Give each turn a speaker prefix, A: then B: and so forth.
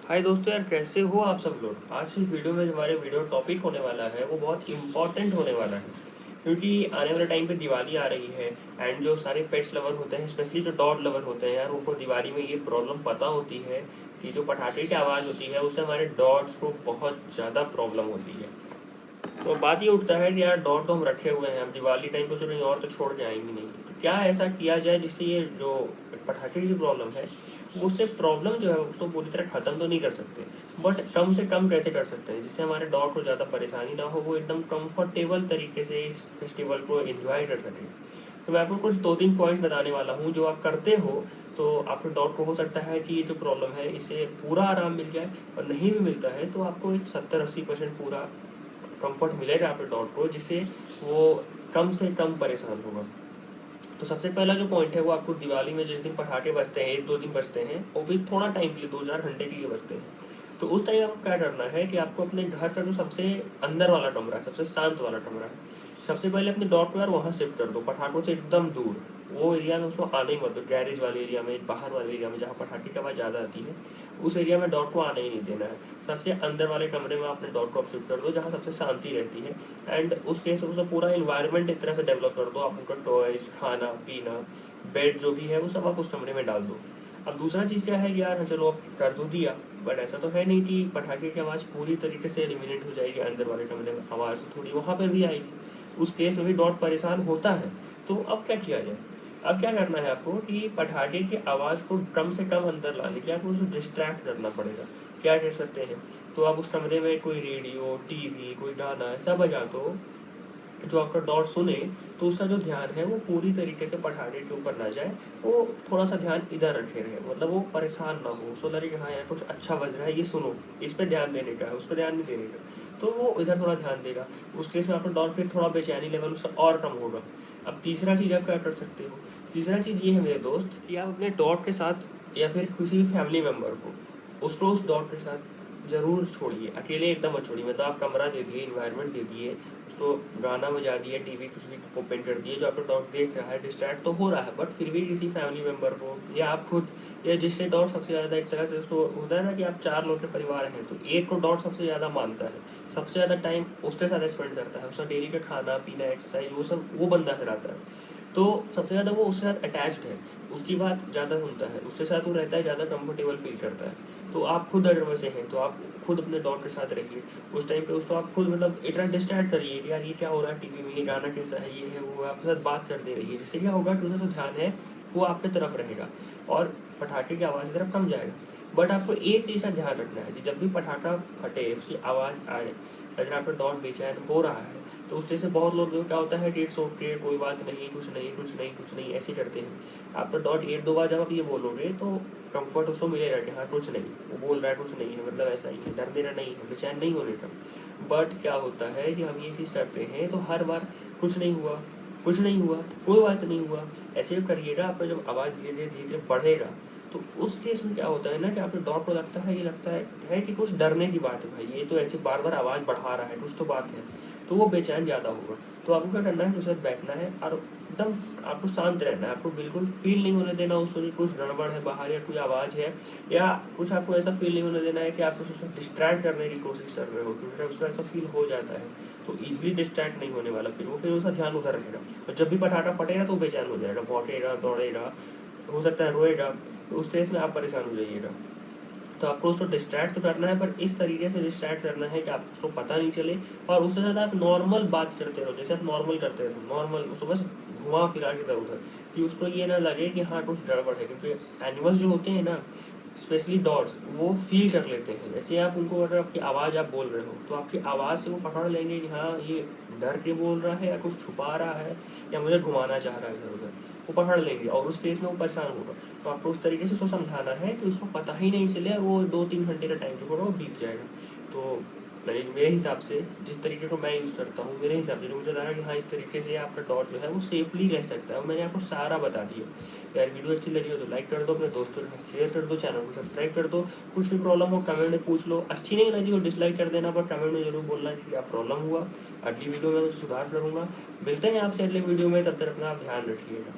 A: हाय दोस्तों यार, कैसे हो आप सब लोग। आज की वीडियो में जो हमारे वीडियो टॉपिक होने वाला है वो बहुत इम्पोर्टेंट होने वाला है, क्योंकि आने वाले टाइम पे दिवाली आ रही है। एंड जो सारे पेट्स लवर होते हैं, स्पेशली जो डॉग लवर होते हैं यार, उनको दिवाली में ये प्रॉब्लम पता होती है कि जो पटाखे की आवाज़ होती है उससे हमारे डॉग्स को बहुत ज़्यादा प्रॉब्लम होती है। तो बात ये उठता है कि यार डॉग तो हम रखे हुए हैं, अब दिवाली टाइम पे उसे कहीं और तो छोड़ के आएंगे नहीं, तो क्या ऐसा किया जाए जिससे ये जो पटाखे की प्रॉब्लम है उससे प्रॉब्लम जो है उसको पूरी तरह ख़त्म तो नहीं कर सकते, बट कम से कम कैसे कर सकते हैं जिससे हमारे डॉग को ज़्यादा परेशानी ना हो, वो एकदम कंफर्टेबल तरीके से इस फेस्टिवल को एंजॉय कर सकें। तो मैं आपको कुछ 2-3 पॉइंट्स बताने वाला हूँ जो आप करते हो तो आपके डॉग को हो सकता है कि ये जो प्रॉब्लम है इससे पूरा आराम मिल जाए, और नहीं भी मिलता है तो आपको एक 70-80% पूरा कंफर्ट मिलेगा आपके डॉग को, जिससे वो कम से कम परेशान होगा। तो सबसे पहला जो पॉइंट है वो आपको दिवाली में जिस दिन पटाखे बजते हैं, 1-2 दिन बजते हैं, वो भी थोड़ा टाइम के लिए, 2-4 घंटे के लिए बजते हैं। तो उस टाइम आपको क्या करना है कि आपको अपने घर का जो सबसे अंदर वाला कमरा है, सबसे शांत वाला कमरा है, सबसे पहले अपने डॉग को यार वहाँ शिफ्ट कर दो, पटाखों से एकदम दूर। वो एरिया में उसको आने ही मत दो, गैरेज वाले एरिया में, बाहर वाले एरिया में जहाँ पटाखे की आवाज़ ज़्यादा आती है, उस एरिया में डॉग को आने ही नहीं देना है। सबसे अंदर वाले कमरे में अपने डॉग को आप शिफ्ट कर दो जहाँ सबसे शांति रहती है। एंड उस केस में उसका पूरा इन्वायरमेंट एक तरह से डेवलप कर दो, आप उनका टॉयज, खाना पीना, बेड जो भी है वो सब आप उस कमरे में डाल दो। अब दूसरा चीज़ क्या है कि यार चलो अब कर तो दिया, बट ऐसा तो है नहीं कि पटाखे की आवाज़ पूरी तरीके से एलिमिनेट हो जाएगी, अंदर वाले कमरे में आवाज़ थोड़ी वहाँ पर भी आएगी, उस केस में भी डॉग परेशान होता है। तो अब क्या किया जाए। अब क्या करना है आपको कि पटाखे की आवाज़ को कम से कम अंदर लाने के लिए आपको उसे डिस्ट्रैक्ट करना पड़ेगा। क्या कर सकते हैं, तो आप उस कमरे में कोई रेडियो, टीवी, कोई गाना ऐसा बजा दो जो आपका डॉट सुने, तो उसका जो ध्यान है वो पूरी तरीके से पटाखे के ऊपर ना जाए, वो थोड़ा सा ध्यान इधर रखे रहे, मतलब वो परेशान ना हो, सो लगे कि हाँ यार कुछ अच्छा बज रहा है, ये सुनो, इस पर ध्यान देने का है, उस पर ध्यान नहीं देने का, तो वो इधर थोड़ा ध्यान देगा। उस केस में आपका डॉट फिर थोड़ा बेचैनी लेवल उससे और कम होगा। अब तीसरा चीज़ आप क्या कर सकते हो, तीसरा चीज़ ये है मेरे दोस्त कि आप अपने डॉट के साथ या फिर किसी भी फैमिली मेम्बर को उसको उस डॉट के साथ ज़रूर छोड़िए, अकेले एकदम मत छोड़िए। मतलब आप कमरा दे दिए, इन्वायरमेंट दे दिए, उसको गाना बजा दिया, टीवी कुछ भी ओपन कर दिए, जो आपका डॉग देख रहा है, डिस्ट्रैक्ट तो हो रहा है, बट फिर भी किसी फैमिली मेम्बर को या आप खुद, या जिससे डॉग सबसे ज़्यादा एक तरह से उसको होता है ना कि आप 4 लोग के परिवार हैं तो एक को डॉग सबसे ज़्यादा मानता है, सबसे ज़्यादा टाइम उसके साथ स्पेंड करता है, उसका डेली का खाना पीना एक्सरसाइज वो सब वो बंदा कराता है, तो सबसे ज़्यादा वो उसके साथ अटैच्ड है, उसकी बात ज़्यादा सुनता है, उसके साथ वो रहता है, ज़्यादा कंफर्टेबल फील करता है। तो आप खुद अगर वैसे हैं तो आप खुद अपने डॉग के साथ रहिए, उस टाइम पे उसको आप खुद मतलब इतना डिस्ट्रैक्ट करिए कि यार ये क्या हो रहा है टीवी में, ये गाना कैसा है, ये है वो है, आपके साथ बात करते रहिए, जिससे क्या होगा कि उसका जो ध्यान है वो आपकी तरफ रहेगा और पटाखे की आवाज़ की तरफ कम जाएगा। बट आपको एक चीज़ का ध्यान रखना है कि जब भी पटाखा फटे, उसकी आवाज़ आए, अगर आपका डॉग बेचैन हो रहा है, तो उस वजह से बहुत लोग क्या होता है कि इट्स ओके, कोई बात नहीं, कुछ नहीं, कुछ नहीं, कुछ नहीं, ऐसे करते हैं। आपका डॉग 1-2 बार जब आप ये बोलोगे तो कंफर्ट उसको मिलेगा कि हाँ कुछ नहीं, वो बोल रहा है कुछ नहीं है, मतलब ऐसा ही है, डर देना नहीं है, बेचैन नहीं होने का। बट क्या होता है कि हम ये चीज़ करते हैं तो हर बार कुछ नहीं हुआ, कुछ नहीं हुआ, कोई बात नहीं हुआ, ऐसे करिएगा, आपका जब आवाज़ धीरे-धीरे बढ़ेगा, तो उस केस में क्या होता है ना कि आपके डॉग को लगता है, ये लगता है कि कुछ डरने की बात है भाई, ये तो ऐसे बार-बार आवाज़ बढ़ा रहा है, कुछ तो बात है, तो वो बेचैन ज़्यादा होगा। तो आपको क्या करना है कि उसके साथ बैठना है और एकदम आपको शांत रहना है, आपको बिल्कुल फ़ील नहीं होने देना उसको कि कुछ गड़बड़ है बाहर या कोई आवाज़ है, या कुछ आपको ऐसा फ़ील नहीं होने देना है कि आप उसको डिस्ट्रैक्ट करने की कोशिश कर रहे हो, क्योंकि उसको ऐसा फ़ील हो जाता है, तो ईज़िली डिस्ट्रैक्ट नहीं होने वाला, फिर उसका ध्यान उधर रहेगा, और जब भी पटाखा फटेगा तो वो बेचैन हो जाएगा, भौंकेगा, दौड़ेगा, हो सकता है रोएगा, तो उस केस में आप परेशान हो जाइएगा। तो आपको उसको डिस्ट्रैक्ट तो करना है, पर इस तरीके से डिस्ट्रैक्ट करना है कि आप उसको पता नहीं चले, और उससे ज़्यादा आप नॉर्मल बात करते रहो, जैसे आप नॉर्मल करते रहो, नॉर्मल उसको बस घुमा फिरा के इधर-उधर, कि उसको ये ना लगे कि हाँ कुछ गड़बड़ है, क्योंकि एनिमल्स जो होते हैं ना, स्पेशली डॉग्स, वो फ़ील कर लेते हैं। जैसे आप उनको, अगर आपकी आवाज़ आप बोल रहे हो, तो आपकी आवाज़ से वो पकड़ लेंगे कि हाँ, ये डर के बोल रहा है या कुछ छुपा रहा है या मुझे घुमाना चाह रहा है इधर-उधर। वो पकड़ लेंगे और उस केस में वो परेशान होगा। तो आपको उस तरीके से उसको समझाना है कि उसको पता ही नहीं चले, और वो 2-3 घंटे का टाइम जो होगा वो बीत जाएगा। तो मेरे हिसाब से जिस तरीके को मैं यूज़ करता हूँ, मेरे हिसाब से जो मुझे लगा कि हाँ, इस तरीके से आपका डॉग जो है वो सेफ़ली रह सकता है, और मैंने आपको सारा बता दिया। यार वीडियो अच्छी लगी हो तो लाइक कर दो, अपने दोस्तों के साथ शेयर कर दो, चैनल को सब्सक्राइब कर दो। कुछ भी प्रॉब्लम हो कमेंट में पूछ लो, अच्छी नहीं लगी हो डिसलाइक कर देना, पर कमेंट में ज़रूर बोलना कि क्या प्रॉब्लम हुआ। अगली वीडियो में मैं सुधार करूँगा। मिलते हैं आपसे अगले वीडियो में, तब तक अपना आप ध्यान रखिएगा।